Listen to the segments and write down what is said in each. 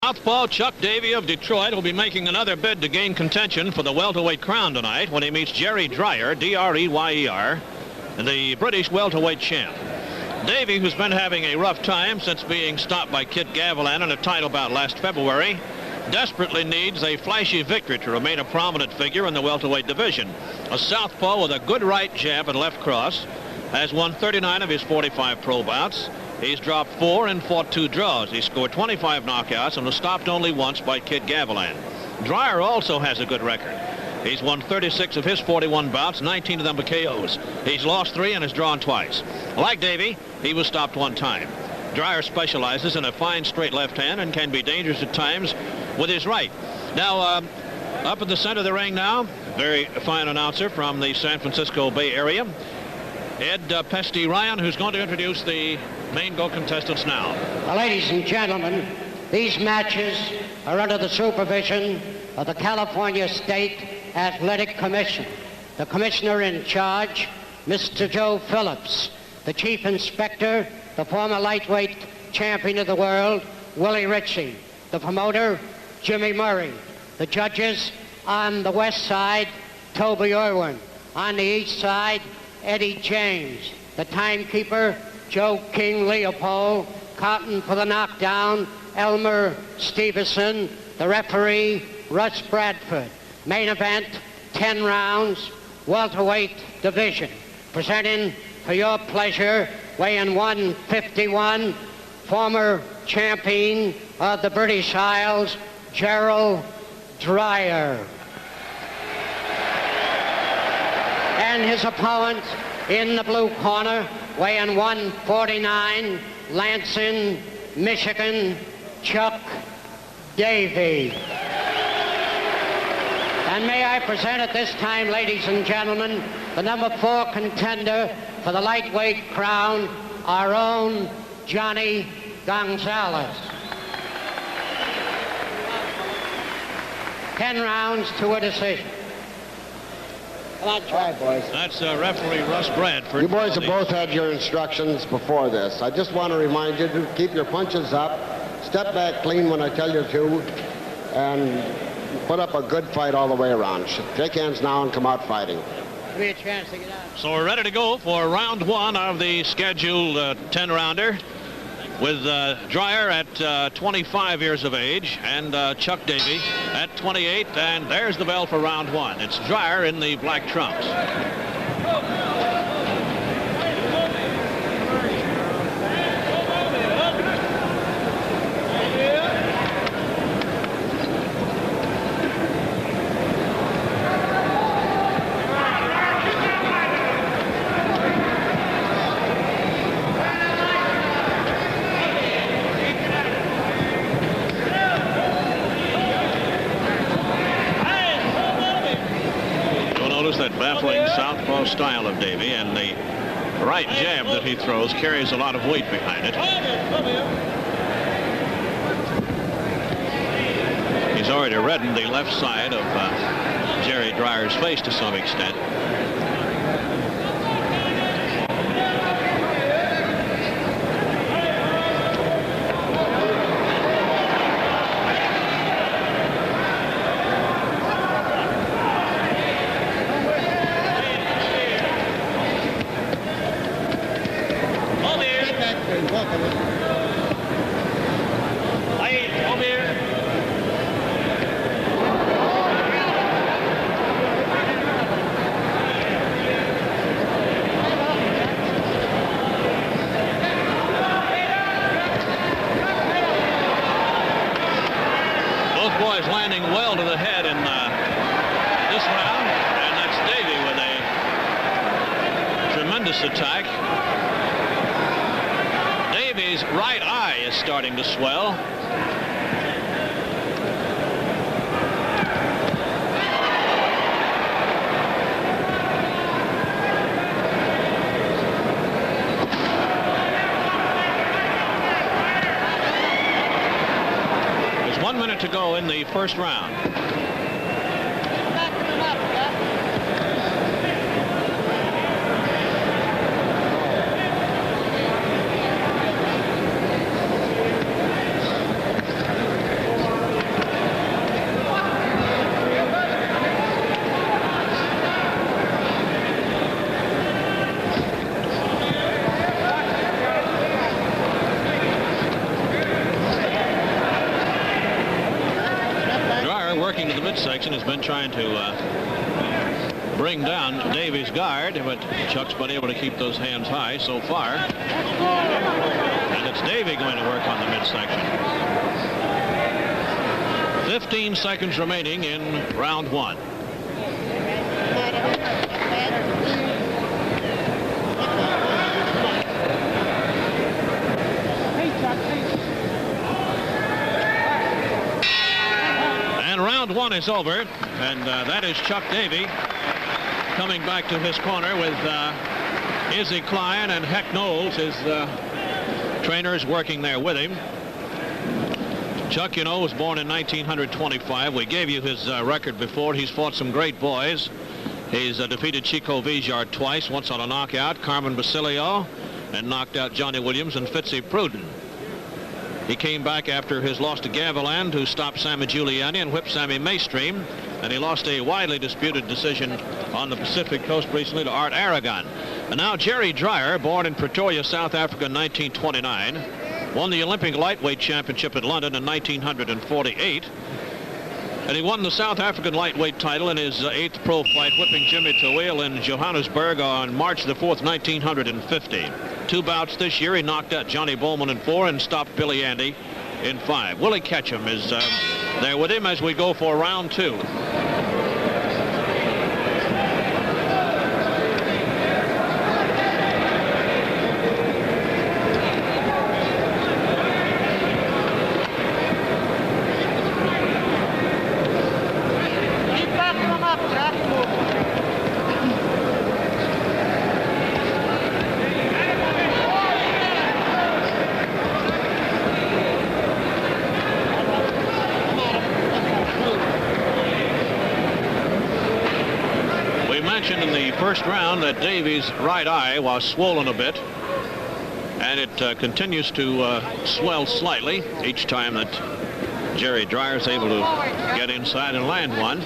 Southpaw Chuck Davey of Detroit will be making another bid to gain contention for the welterweight crown tonight when he meets Gerald Dreyer, D-R-E-Y-E-R, the British welterweight champ. Davey, who's been having a rough time since being stopped by Kit Gavilan in a title bout last February, desperately needs a flashy victory to remain a prominent figure in the welterweight division. A southpaw with a good right jab and left cross, has won 39 of his 45 pro bouts. He's dropped 4 and fought 2 draws. He scored 25 knockouts and was stopped only once by Kit Gavilan. Dreyer also has a good record. He's won 36 of his 41 bouts, 19 of them by KOs. He's lost 3 and has drawn twice. Like Davey, he was stopped 1 time. Dreyer specializes in a fine straight left hand and can be dangerous at times with his right. Now, up in the center of the ring now, very fine announcer from the San Francisco Bay Area, Ed Pesty Ryan, who's going to introduce the main go contestants now. Well, ladies and gentlemen, these matches are under the supervision of the California State Athletic Commission. The commissioner in charge, Mr. Joe Phillips. The chief inspector, the former lightweight champion of the world, Willie Ritchie. The promoter, Jimmy Murray. The judges on the west side, Toby Irwin. On the east side, Eddie James. The timekeeper, Joe King Leopold. Cotton for the knockdown, Elmer Stevenson. The referee, Russ Bradford. Main event, 10 rounds, welterweight division. Presenting for your pleasure, weighing 151, former champion of the British Isles, Gerald Dreyer. And his opponent in the blue corner, weighing 149, Lansing, Michigan, Chuck Davey. And may I present at this time, ladies and gentlemen, the number 4 contender for the lightweight crown, our own Johnny Gonzalez. 10 rounds to a decision. Come on, try, boys. That's referee Russ Bradford. You boys have both had your instructions before this. I just want to remind you to keep your punches up, step back clean when I tell you to, and put up a good fight all the way around. Shake hands now and come out fighting. Give me a chance to get out. So we're ready to go for round 1 of the scheduled 10-rounder with Dreyer at 25 years of age and Chuck Davey at 28. And there's the bell for round 1. It's Dreyer in the black trunks. Baffling southpaw style of Davey, and the right jab that he throws carries a lot of weight behind it. He's already reddened the left side of Jerry Dreyer's face to some extent. Boys landing well to the head in this round, and that's Davey with a tremendous attack. Davey's right eye is starting to swell. There's 1 minute to go in the first round. getting to the midsection has been trying to bring down Davey's guard, but Chuck's been able to keep those hands high so far. And it's Davey going to work on the midsection. 15 seconds remaining in round one. And round one is over, and that is Chuck Davey coming back to his corner with Izzy Klein and Heck Knowles, his trainers, working there with him. Chuck, you know, was born in 1925. We gave you his record before. He's fought some great boys. He's defeated Chico Vizard twice, once on a knockout, Carmen Basilio, and knocked out Johnny Williams and Fitzy Pruden. He came back after his loss to Gaviland, who stopped Sammy Giuliani and whipped Sammy Maystream, and he lost a widely disputed decision on the Pacific Coast recently to Art Aragon. And now Jerry Dreyer, born in Pretoria, South Africa in 1929, won the Olympic lightweight championship at London in 1948. And he won the South African lightweight title in his 8th pro fight, whipping Jimmy Tawil in Johannesburg on March the 4th, 1950. 2 bouts this year. He knocked out Johnny Bowman in 4 and stopped Billy Andy in 5. Willie Ketchum is there with him as we go for round 2. In the first round that Davey's right eye was swollen a bit, and it continues to swell slightly each time that Jerry Dreyer is able to get inside and land one.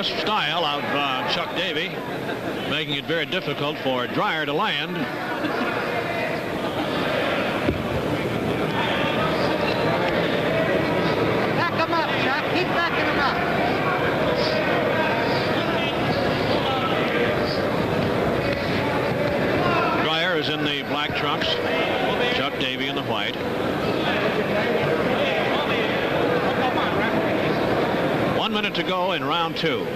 Style of Chuck Davey, making it very difficult for Dreyer to land. Back him up, Chuck. Keep backing him up. Dreyer is in the black trunks, Chuck Davey in the white. 1 minute to go in round 2.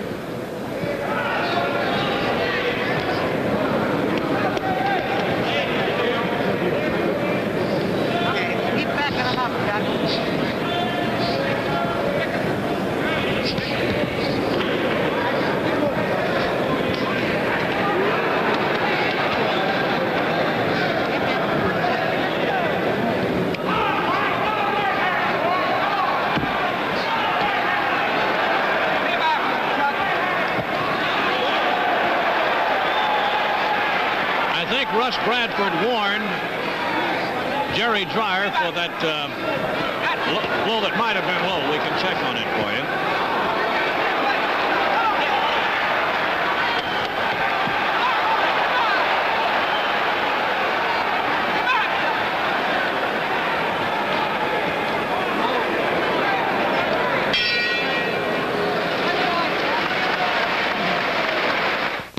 Keep backing him up, Chuck. Russ Bradford warned Jerry Dreyer for that blow that might have been low. We can check on it for you.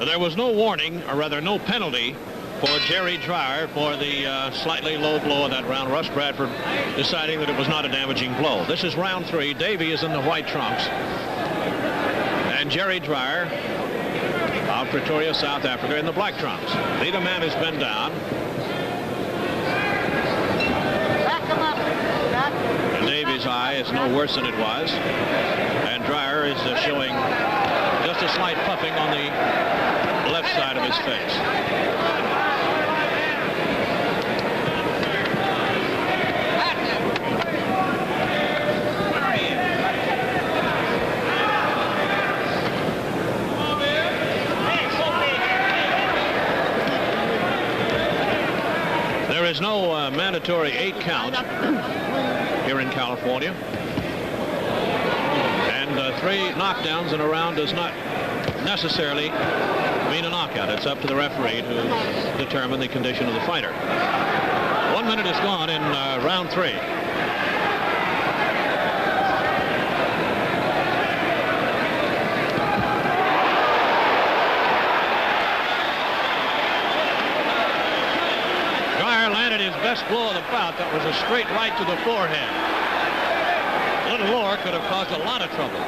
There was no warning, or rather no penalty, for Jerry Dreyer for the slightly low blow of that round. Russ Bradford deciding that it was not a damaging blow. This is round 3. Davey is in the white trunks. And Jerry Dreyer of Pretoria, South Africa, in the black trunks. Neither man has been down. Back him up, Chuck. And Davey's Dryer's eye is no worse than it was. And Dreyer is showing just a slight puffing on the left side of his face. There is no mandatory 8 count here in California. And 3 knockdowns in a round does not necessarily mean a knockout. It's up to the referee to determine the condition of the fighter. 1 minute is gone in round 3. His best blow of the bout. That was a straight right to the forehead. A little lower could have caused a lot of trouble.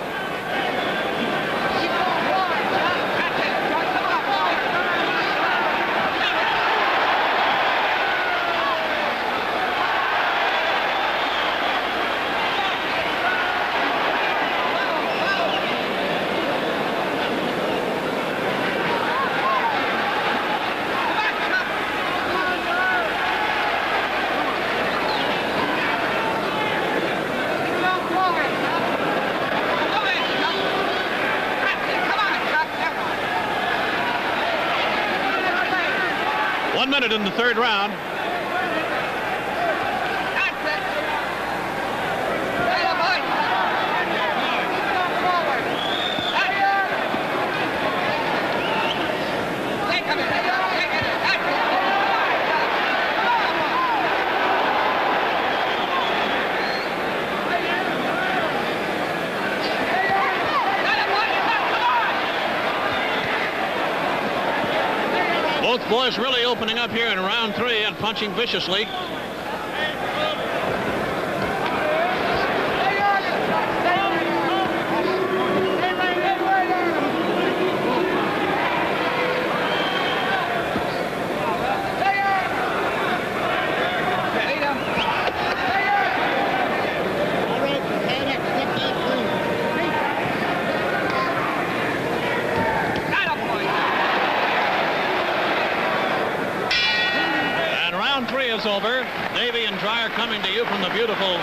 In the third round. Both boys really opening up here in round 3 and punching viciously. Over. Davey and Dreyer coming to you from the beautiful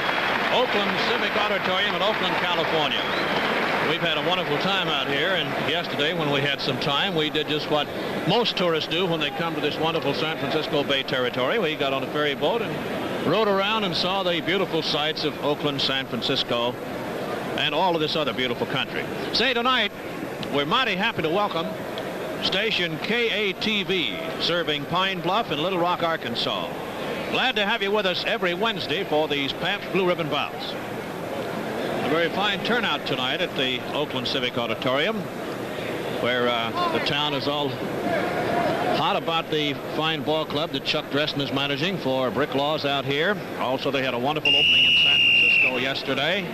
Oakland Civic Auditorium in Oakland, California. We've had a wonderful time out here, and yesterday when we had some time, we did just what most tourists do when they come to this wonderful San Francisco Bay Territory. We got on a ferry boat and rode around and saw the beautiful sights of Oakland, San Francisco, and all of this other beautiful country. Say, tonight, we're mighty happy to welcome station KATV, serving Pine Bluff and Little Rock, Arkansas. Glad to have you with us every Wednesday for these Pabst Blue Ribbon bouts. A very fine turnout tonight at the Oakland Civic Auditorium, where the town is all hot about the fine ball club that Chuck Dresden is managing for Brick Laws out here. Also, they had a wonderful opening in San Francisco yesterday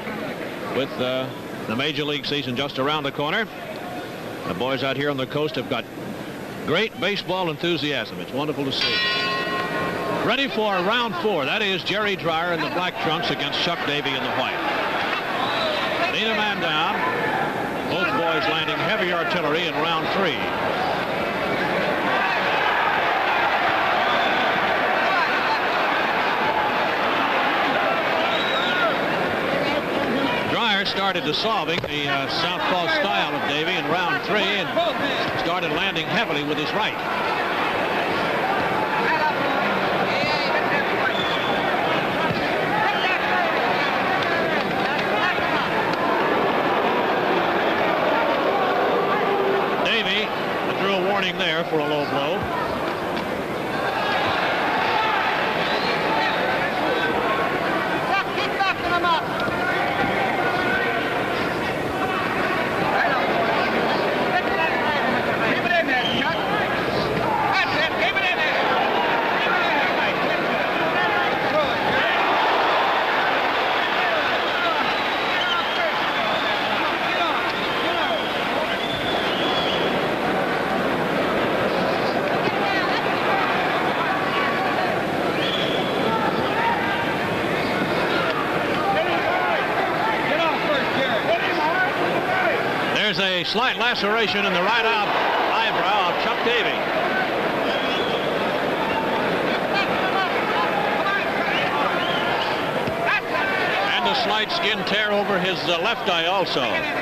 with the Major League season just around the corner. The boys out here on the coast have got great baseball enthusiasm. It's wonderful to see. Ready for round 4. That is Jerry Dreyer in the black trunks against Chuck Davey in the white. Need a man down. Both boys landing heavy artillery in round 3. Dreyer started dissolving the southpaw style of Davey in round 3 and started landing heavily with his right. There for a low blow. Keep backing him up. Keep it in there, Chuck. Slight laceration in the right eyebrow of Chuck Davey. And a slight skin tear over his left eye also.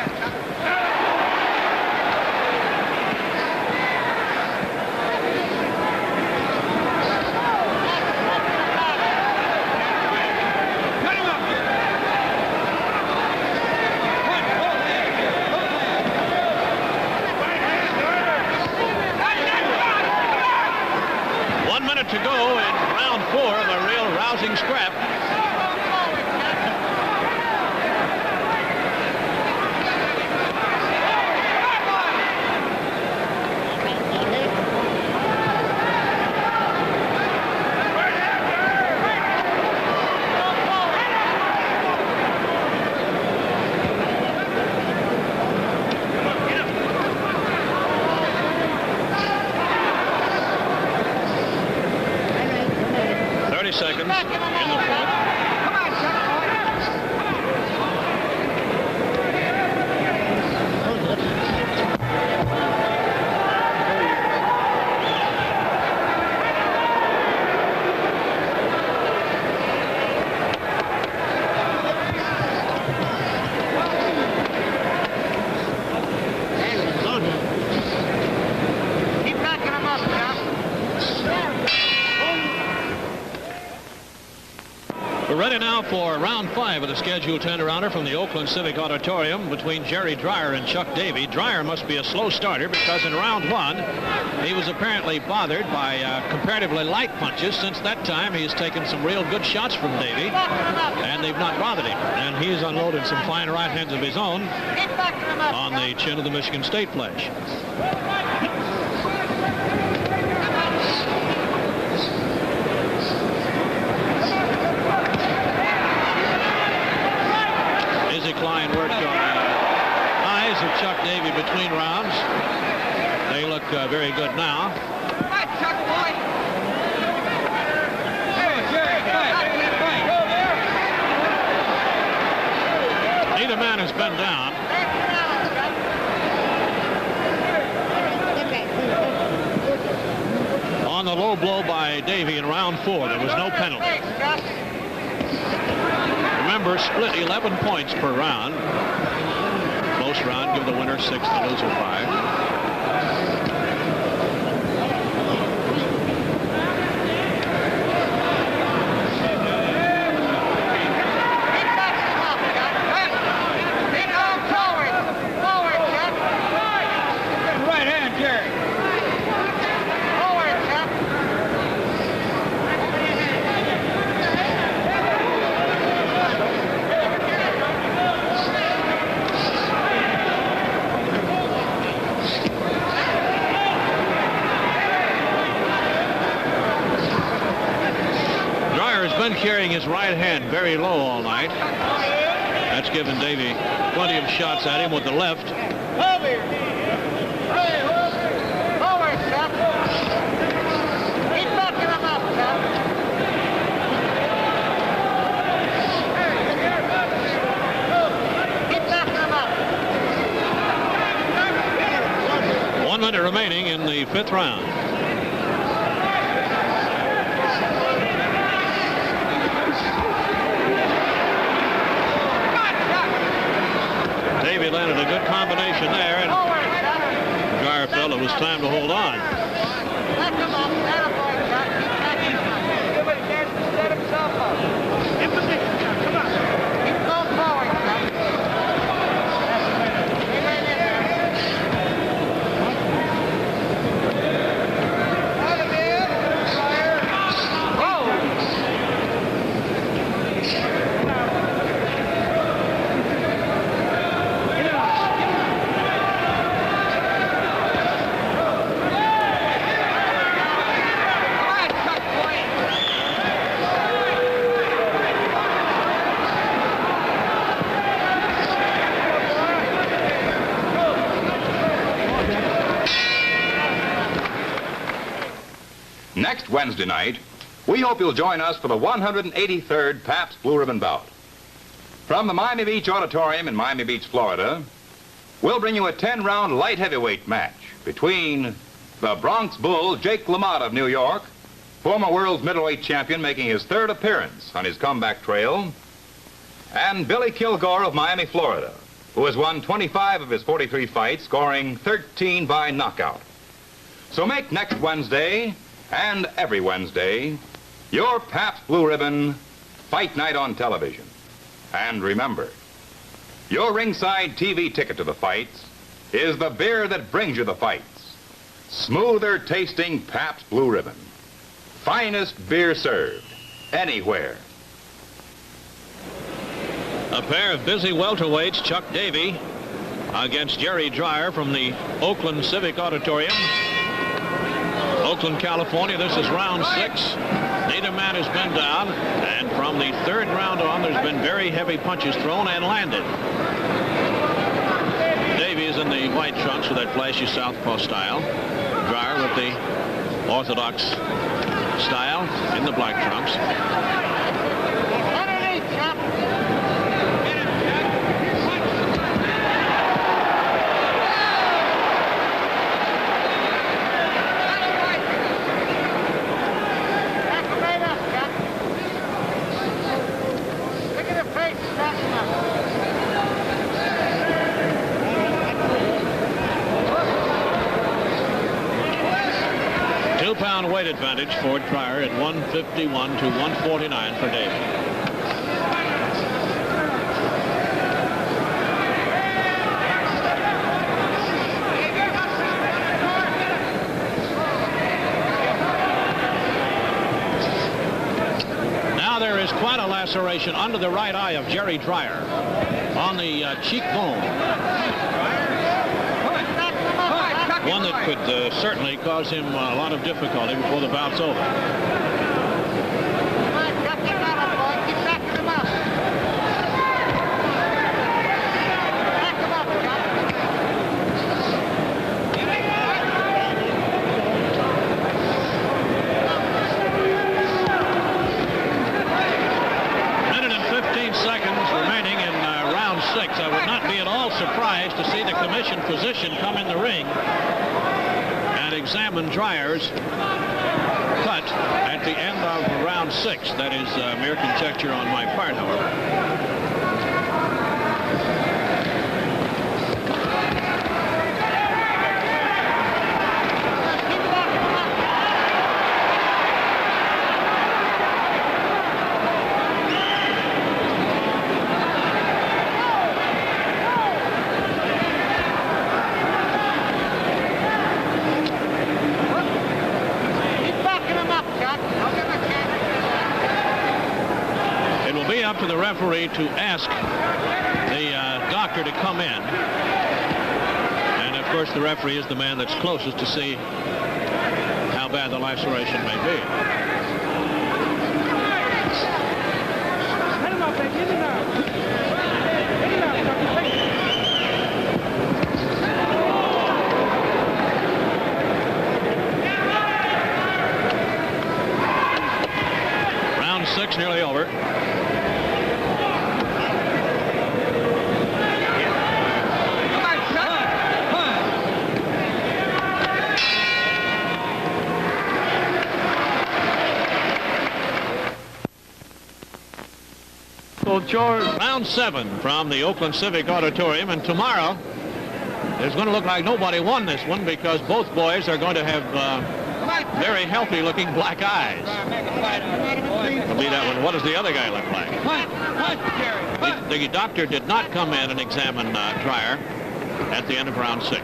To go in round 4 of a real rousing scrap. Seconds in the fourth. We're ready now for round 5 of the scheduled 10-rounder from the Oakland Civic Auditorium between Jerry Dreyer and Chuck Davey. Dreyer must be a slow starter because in round 1 he was apparently bothered by comparatively light punches. Since that time he's taken some real good shots from Davey and they've not bothered him. And he's unloaded some fine right hands of his own on the chin of the Michigan State pledge. Klein worked on the eyes of Chuck Davey between rounds. They look very good now. Neither man has been down. On the low blow by Davey in round 4, there was no penalty. Remember, split 11 points per round. Close round, give the winner 6, the loser 5. Carrying his right hand very low all night. That's given Davey plenty of shots at him with the left. One minute remaining in the 5th round. Davey landed a good combination there, and Dreyer felt it was time to hold on. Next Wednesday night, we hope you'll join us for the 183rd Pabst Blue Ribbon Bout. From the Miami Beach Auditorium in Miami Beach, Florida, we'll bring you a 10-round light heavyweight match between the Bronx Bull, Jake LaMotte of New York, former world's middleweight champion making his 3rd appearance on his comeback trail, and Billy Kilgore of Miami, Florida, who has won 25 of his 43 fights, scoring 13 by knockout. So make next Wednesday, and every Wednesday, your Pabst Blue Ribbon Fight Night on television. And remember, your ringside TV ticket to the fights is the beer that brings you the fights. Smoother tasting Pabst Blue Ribbon. Finest beer served anywhere. A pair of busy welterweights, Chuck Davey against Jerry Dreyer from the Oakland Civic Auditorium, Oakland, California. This is round 6. Neither man has been down, and from the 3rd round on, there's been very heavy punches thrown and landed. Davey is in the white trunks with that flashy southpaw style. Dreyer with the orthodox style in the black trunks. Two-pound weight advantage for Dreyer at 151 to 149 for Davey. Now there is quite a laceration under the right eye of Jerry Dreyer on the cheekbone. One that could certainly cause him a lot of difficulty before the bout's over. Minute and 15 seconds remaining in round 6. I would not be at all surprised to see the commission physician come in the ring and examine Dreyer's cut at the end of round 6. That is mere conjecture on my part, however. Up to the referee to ask the doctor to come in. And of course the referee is the man that's closest to see how bad the laceration may be. Round 6 nearly over. Round 7 from the Oakland Civic Auditorium, and tomorrow it's going to look like nobody won this one because both boys are going to have very healthy looking black eyes. It'll be that one. What does the other guy look like? The doctor did not come in and examine Dreyer at the end of round 6.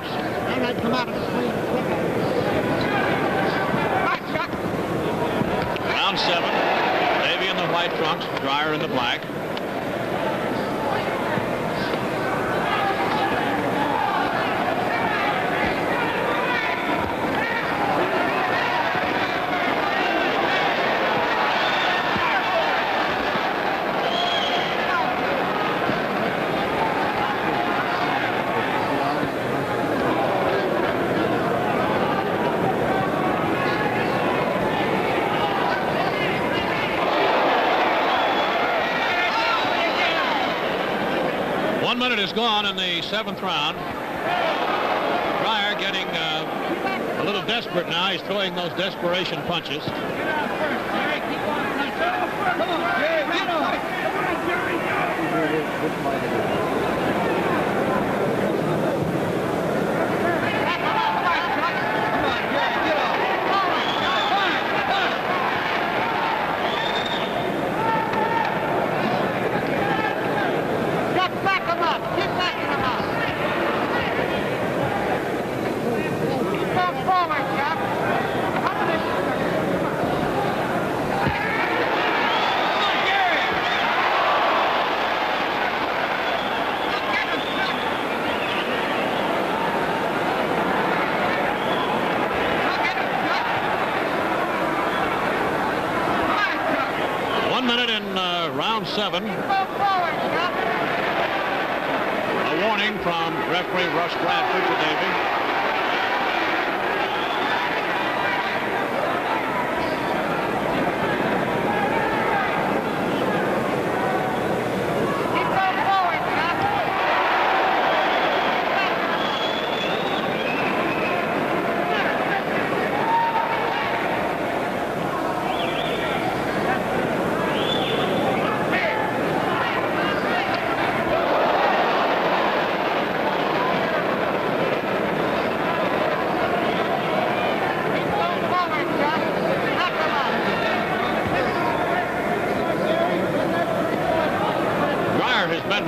Round 7, Davey in the white trunks, Dreyer in the black. Is gone in the 7th round. Dreyer getting a little desperate now. He's throwing those desperation punches. Round 7. A warning from referee Russ Bradford to Davey.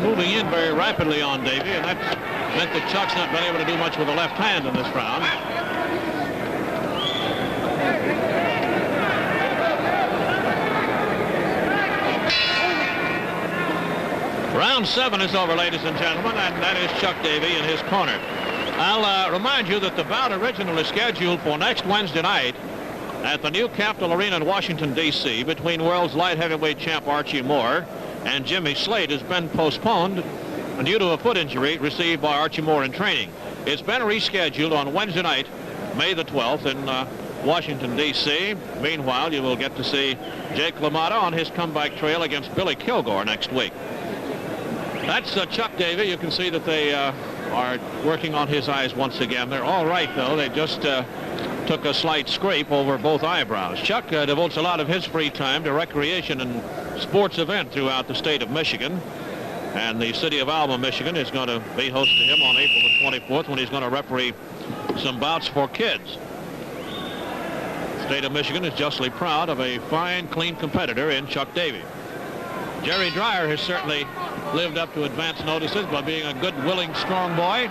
Moving in very rapidly on Davey, and that's meant that Chuck's not been able to do much with the left hand in this round. Round 7 is over, ladies and gentlemen, and that is Chuck Davey in his corner. I'll remind you that the bout originally scheduled for next Wednesday night at the new Capitol Arena in Washington, D.C. between world's light heavyweight champ Archie Moore and Jimmy Slate has been postponed due to a foot injury received by Archie Moore in training. It's been rescheduled on Wednesday night, May the 12th in Washington, D.C. Meanwhile, you will get to see Jake LaMotta on his comeback trail against Billy Kilgore next week. That's Chuck Davey. You can see that they are working on his eyes once again. They're all right, though. They just took a slight scrape over both eyebrows. Chuck devotes a lot of his free time to recreation and sports event throughout the state of Michigan, and the city of Alma, Michigan is going to be host to him on April the 24th when he's going to referee some bouts for kids. The state of Michigan is justly proud of a fine, clean competitor in Chuck Davey. Jerry Dreyer has certainly lived up to advance notices by being a good, willing, strong boy.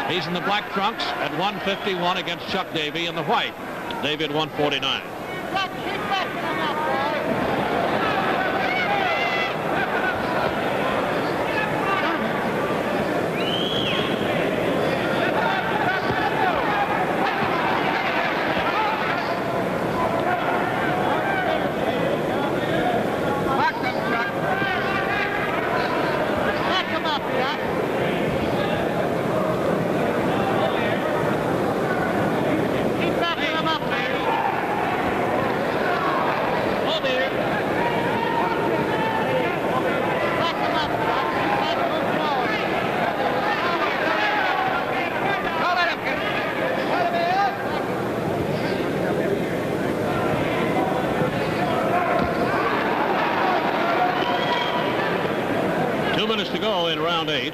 He's in the black trunks at 151 against Chuck Davey in the white. Davey at 149. To go in round 8.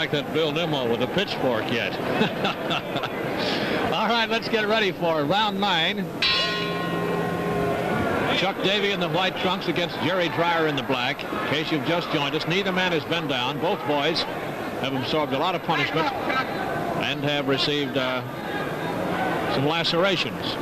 like that Bill Nimmo with a pitchfork yet. All right, let's get ready for round 9. Chuck Davey in the white trunks against Jerry Dreyer in the black. In case you've just joined us, neither man has been down. Both boys have absorbed a lot of punishment and have received some lacerations.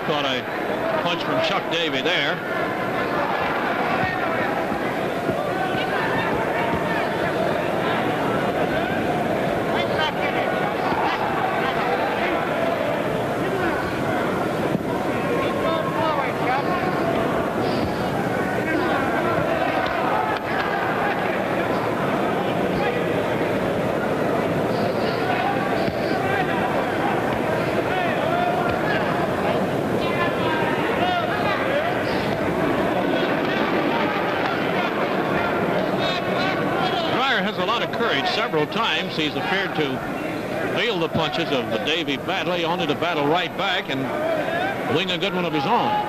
Caught a punch from Chuck Davey there. Several times he's appeared to feel the punches of the Davey badly, only to battle right back and wing a good one of his own.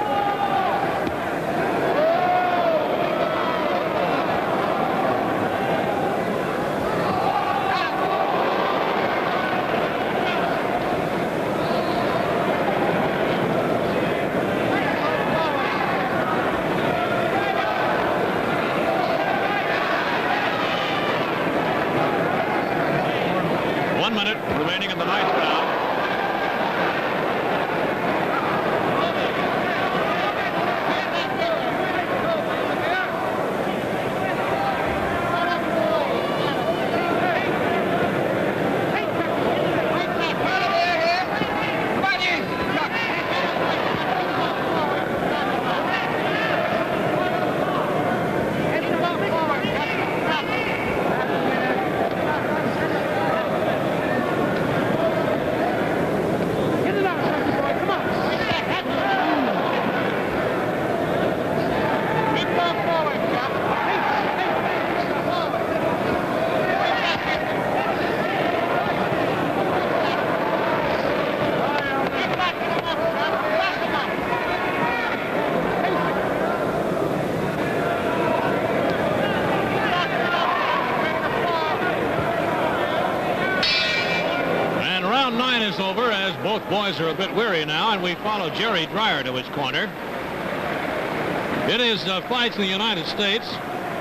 Both boys are a bit weary now, and we follow Jerry Dreyer to his corner. In his fights in the United States,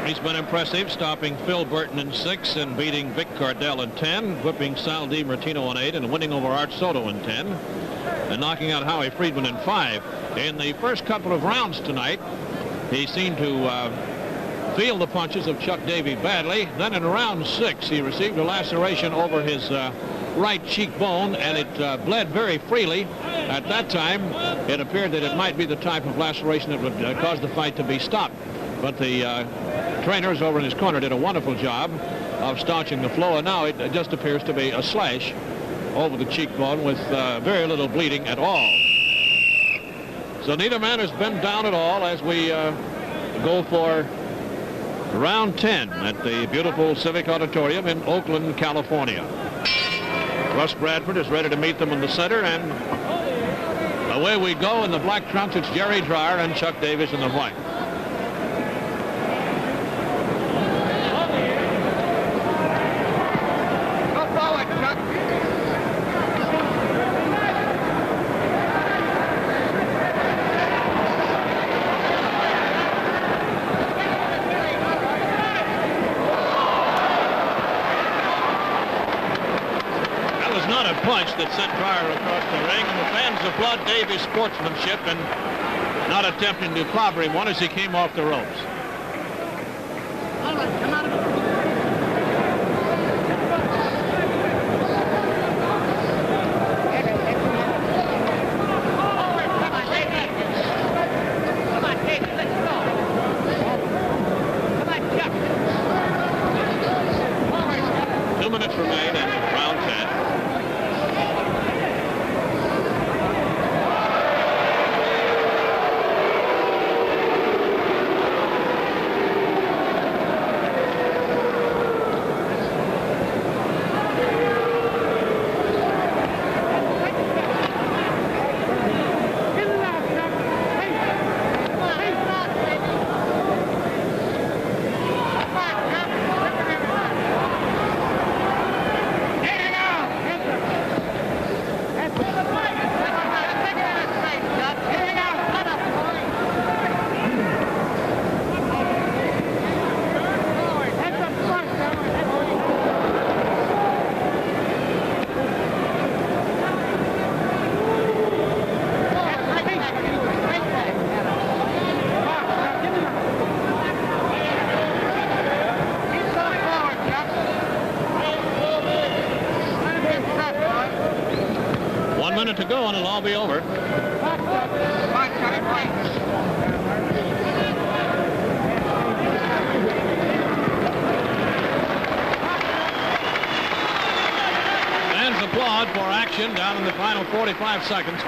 he's been impressive, stopping Phil Burton in 6 and beating Vic Cardell in 10, whipping Sal DiMartino in 8 and winning over Art Soto in 10, and knocking out Howie Friedman in 5. In the first couple of rounds tonight, he seemed to feel the punches of Chuck Davey badly. Then in round 6, he received a laceration over his right cheekbone, and it bled very freely. At that time, it appeared that it might be the type of laceration that would cause the fight to be stopped. But the trainers over in his corner did a wonderful job of staunching the flow, and now it just appears to be a slash over the cheekbone with very little bleeding at all. So neither man has been down at all as we go for round 10 at the beautiful Civic Auditorium in Oakland, California. Russ Bradford is ready to meet them in the center, and away we go. In the black trunks, it's Jerry Dreyer and Chuck Davis in the white. Go forward, Chuck. Punch that sent Dreyer across the ring, and the fans applaud Davy's sportsmanship and not attempting to clobber him one as he came off the ropes. All right, come out of the all be over. Fans applaud for action down in the final 45 seconds.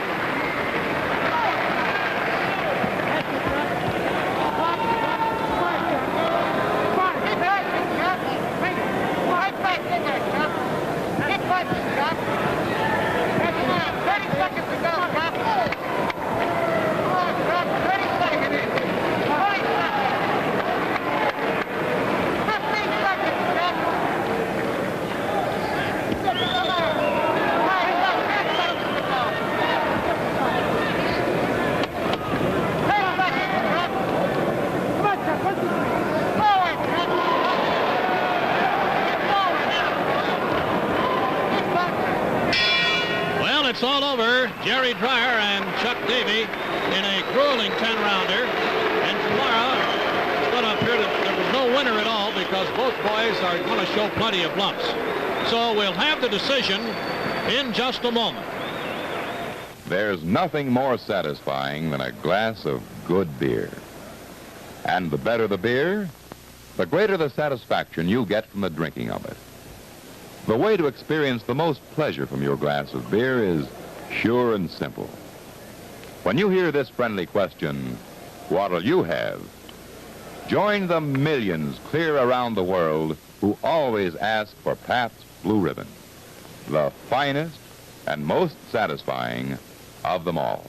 It's all over. Gerald Dreyer and Chuck Davey in a grueling 10-rounder. And tomorrow, it's going to appear that there was no winner at all because both boys are going to show plenty of lumps. So we'll have the decision in just a moment. There's nothing more satisfying than a glass of good beer. And the better the beer, the greater the satisfaction you get from the drinking of it. The way to experience the most pleasure from your glass of beer is sure and simple. When you hear this friendly question, what'll you have? Join the millions clear around the world who always ask for Pabst Blue Ribbon, the finest and most satisfying of them all.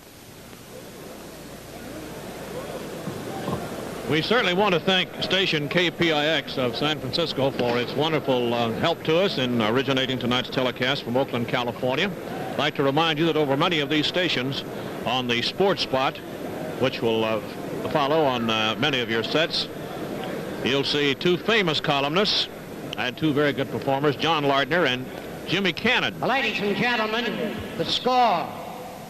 We certainly want to thank station KPIX of San Francisco for its wonderful help to us in originating tonight's telecast from Oakland, California. I'd like to remind you that over many of these stations on the sports spot, which will follow on many of your sets, you'll see two famous columnists and two very good performers, John Lardner and Jimmy Cannon. Ladies and gentlemen, the score.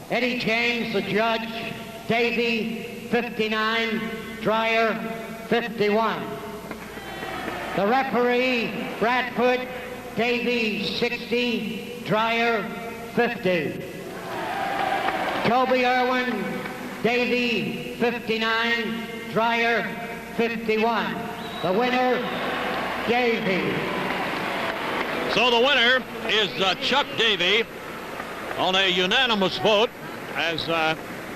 Eddie James, the judge. Davey, 59. Dreyer, 51. The referee, Bradford, Davey, 60. Dreyer, 50. Toby Irwin, Davey, 59. Dreyer, 51. The winner, Davey. So the winner is Chuck Davey on a unanimous vote as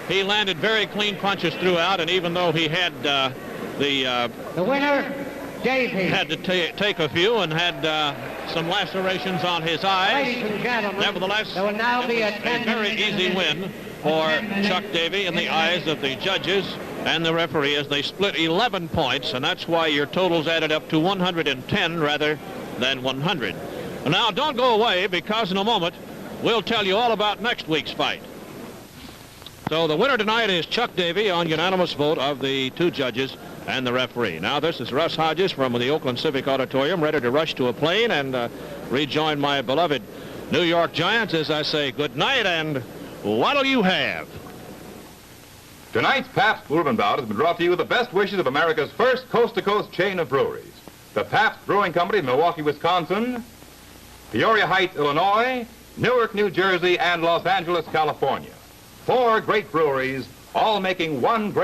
he landed very clean punches throughout, and even though he had the winner, Davey, had to take a few and had some lacerations on his eyes. Ladies and gentlemen, nevertheless, there will now be a very easy win for Chuck Davey in the eyes of the judges and the referee as they split 11 points, and that's why your totals added up to 110 rather than 100. Now, don't go away, because in a moment we'll tell you all about next week's fight. So the winner tonight is Chuck Davey on unanimous vote of the two judges and the referee. Now, this is Russ Hodges from the Oakland Civic Auditorium, ready to rush to a plane and rejoin my beloved New York Giants as I say good night, and what'll you have? Tonight's Pabst Blue Ribbon bout has been brought to you with the best wishes of America's first coast-to-coast chain of breweries. The Pabst Brewing Company of Milwaukee, Wisconsin, Peoria Heights, Illinois, Newark, New Jersey, and Los Angeles, California. 4 great breweries, all making one great